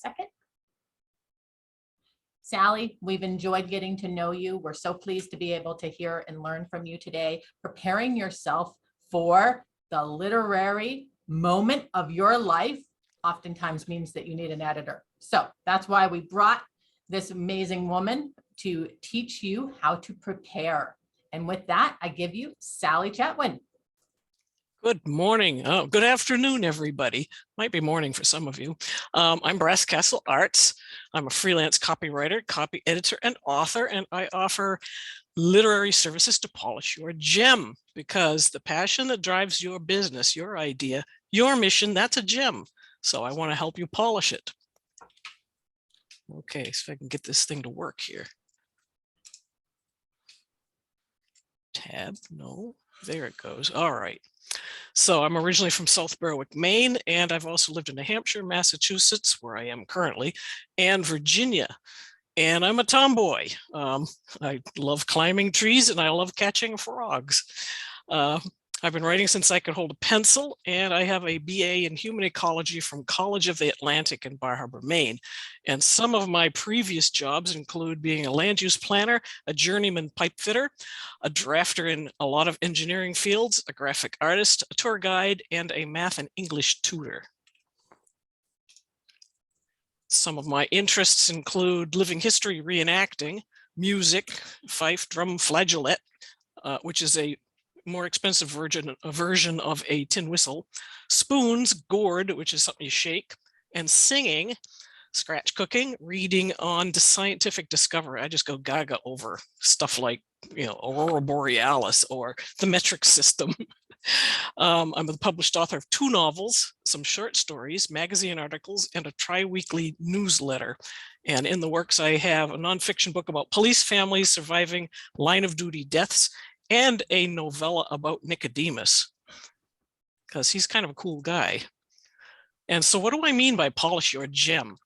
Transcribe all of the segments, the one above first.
second. Sally, we've enjoyed getting to know you. We're so pleased to be able to hear and learn from you today, preparing yourself for the literary moment of your life oftentimes means that you need an editor. So that's why we brought this amazing woman to teach you how to prepare. And with that, I give you Sally Chetwynd. Good morning. Oh, good afternoon, everybody. Might be morning for some of you. I'm Brass Castle Arts. I'm a freelance copywriter, copy editor, and author, and I offer literary services to polish your gem, because the passion that drives your business, your idea, your mission, that's a gem. So I want to help you polish it. Okay, so if I can get this thing to work here. Tab, no, there it goes. All right. So I'm originally from South Berwick, Maine, and I've also lived in New Hampshire, Massachusetts, where I am currently, and Virginia. And I'm a tomboy. I love climbing trees and I love catching frogs. I've been writing since I could hold a pencil, and I have a BA in human ecology from College of the Atlantic in Bar Harbor, Maine. And some of my previous jobs include being a land use planner, a journeyman pipe fitter, a drafter in a lot of engineering fields, a graphic artist, a tour guide, and a math and English tutor. Some of my interests include living history reenacting, music, fife, drum, flageolet, which is a more expensive version of a tin whistle, spoons, gourd, which is something you shake, and singing, scratch cooking, reading on the scientific discovery. I just go gaga over stuff like, Aurora Borealis or the metric system. I'm the published author of 2 novels, some short stories, magazine articles, and a tri-weekly newsletter. And in the works, I have a nonfiction book about police families surviving line of duty deaths, and a novella about Nicodemus, because he's kind of a cool guy. And so what do I mean by polish your gem?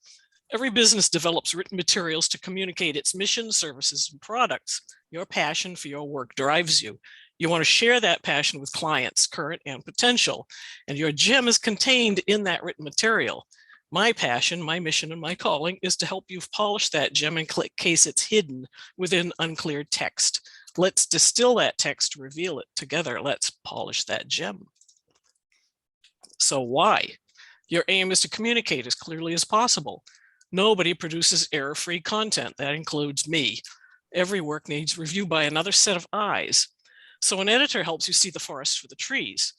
Every business develops written materials to communicate its mission, services, and products. Your passion for your work drives you. You want to share that passion with clients, current and potential, and your gem is contained in that written material. My passion, my mission, and my calling is to help you polish that gem in case it's hidden within unclear text. Let's distill that text to reveal it together. Let's polish that gem. So why? Your aim is to communicate as clearly as possible. Nobody produces error-free content. That includes me. Every work needs review by another set of eyes. So an editor helps you see the forest for the trees.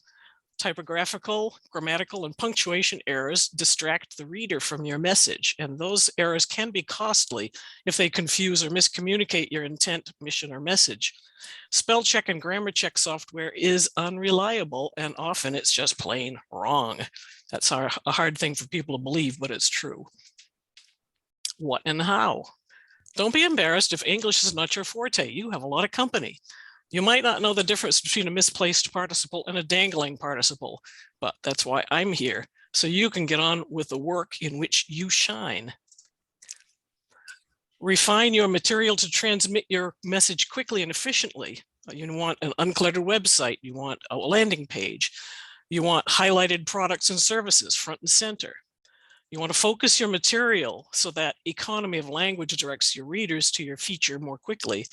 Typographical, grammatical, and punctuation errors distract the reader from your message, and those errors can be costly if they confuse or miscommunicate your intent, mission, or message. Spell check and grammar check software is unreliable, and often it's just plain wrong. That's a hard thing for people to believe, but it's true. What and how? Don't be embarrassed if English is not your forte. You have a lot of company. You might not know the difference between a misplaced participle and a dangling participle, but that's why I'm here, so you can get on with the work in which you shine. Refine your material to transmit your message quickly and efficiently. You want an uncluttered website, you want a landing page, you want highlighted products and services front and center. You want to focus your material so that economy of language directs your readers to your feature more quickly.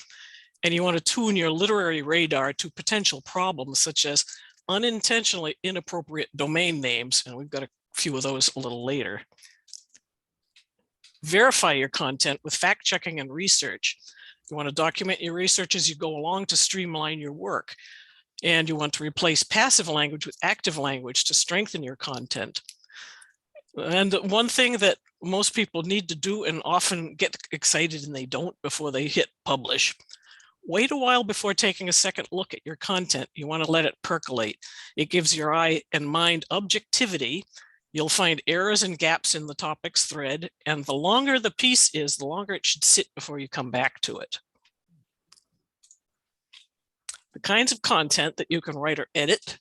And you want to tune your literary radar to potential problems such as unintentionally inappropriate domain names. And we've got a few of those a little later. Verify your content with fact checking and research. You want to document your research as you go along to streamline your work. And you want to replace passive language with active language to strengthen your content. And one thing that most people need to do and often get excited and they don't before they hit publish. Wait a while before taking a second look at your content. You want to let it percolate. It gives your eye and mind objectivity. You'll find errors and gaps in the topic's thread, and the longer the piece is, the longer it should sit before you come back to it. The kinds of content that you can write or edit: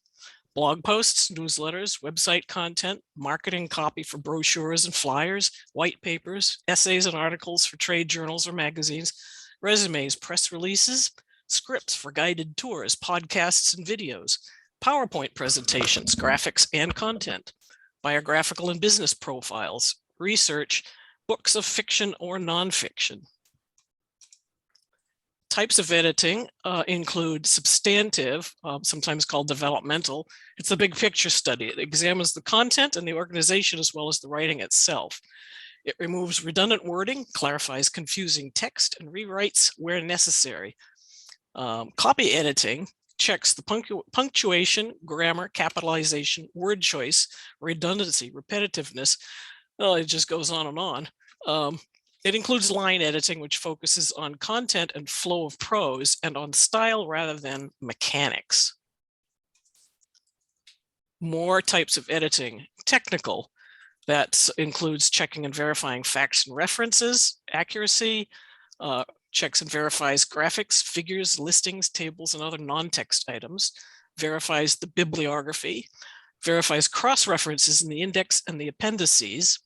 blog posts, newsletters, website content, marketing copy for brochures and flyers, white papers, essays and articles for trade journals or magazines, resumes, press releases, scripts for guided tours, podcasts and videos, PowerPoint presentations, graphics and content, biographical and business profiles, research, books of fiction or nonfiction. Types of editing include substantive, sometimes called developmental. It's the big picture study. It examines the content and the organization as well as the writing itself. It removes redundant wording, clarifies confusing text, and rewrites where necessary. Copy editing checks the punctuation, grammar, capitalization, word choice, redundancy, repetitiveness. Well, it just goes on and on. It includes line editing, which focuses on content and flow of prose and on style rather than mechanics. More types of editing. Technical. That includes checking and verifying facts and references, accuracy, checks and verifies graphics, figures, listings, tables, and other non-text items, verifies the bibliography, verifies cross-references in the index and the appendices,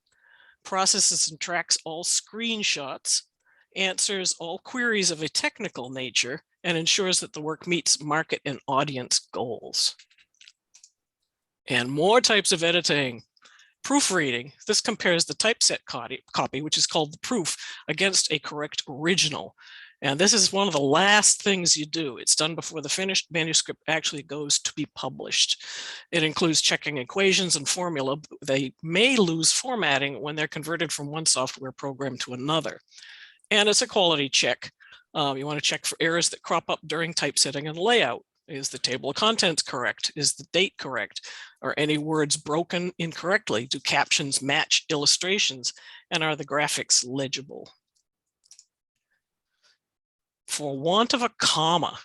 processes and tracks all screenshots, answers all queries of a technical nature, and ensures that the work meets market and audience goals. And more types of editing. Proofreading. This compares the typeset copy, which is called the proof, against a correct original. And this is one of the last things you do. It's done before the finished manuscript actually goes to be published. It includes checking equations and formula. They may lose formatting when they're converted from one software program to another. And it's a quality check. You want to check for errors that crop up during typesetting and layout. Is the table of contents correct? Is the date correct? Are any words broken incorrectly? Do captions match illustrations? And are the graphics legible? For want of a comma,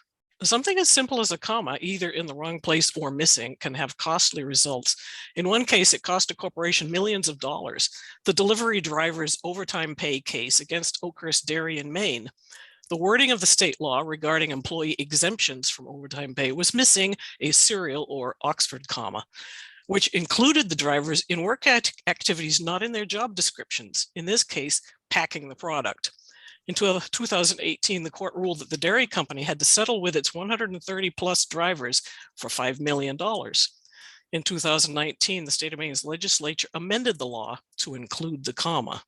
something as simple as a comma, either in the wrong place or missing, can have costly results. In one case, it cost a corporation millions of dollars. The delivery driver's overtime pay case against Oakhurst Dairy in Maine. The wording of the state law regarding employee exemptions from overtime pay was missing a serial or Oxford comma, which included the drivers in work activities not in their job descriptions, in this case, packing the product. In 2018, the court ruled that the dairy company had to settle with its 130 plus drivers for $5 million. In 2019, the state of Maine's legislature amended the law to include the comma.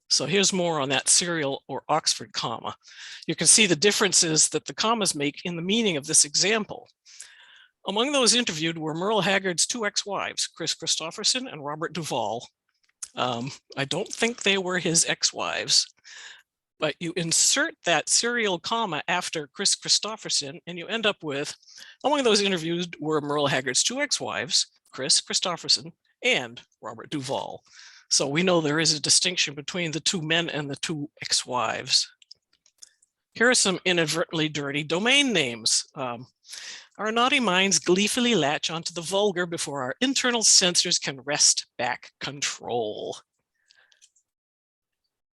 So here's more on that serial or Oxford comma. You can see the differences that the commas make in the meaning of this example. Among those interviewed were Merle Haggard's two ex-wives, Chris Christopherson and Robert Duvall. I don't think they were his ex-wives, but you insert that serial comma after Chris Christopherson and you end up with, among those interviewed were Merle Haggard's two ex-wives, Chris Christopherson and Robert Duvall. So we know there is a distinction between the two men and the two ex-wives. Here are some inadvertently dirty domain names. Our naughty minds gleefully latch onto the vulgar before our internal censors can wrest back control.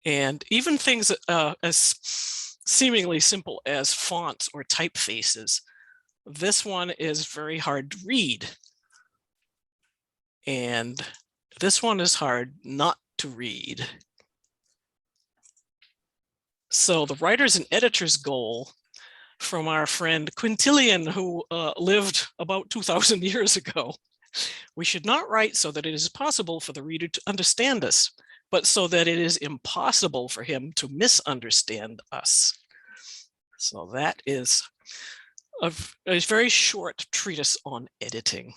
And even things as seemingly simple as fonts or typefaces. This one is very hard to read. And this one is hard not to read. So the writer's and editor's goal from our friend Quintilian, who lived about 2,000 years ago. We should not write so that it is possible for the reader to understand us, but so that it is impossible for him to misunderstand us. So that is a very short treatise on editing.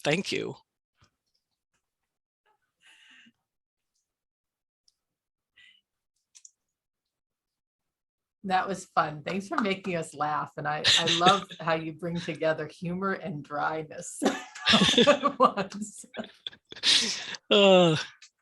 Thank you. That was fun. Thanks for making us laugh. And I love how you bring together humor and dryness all at once.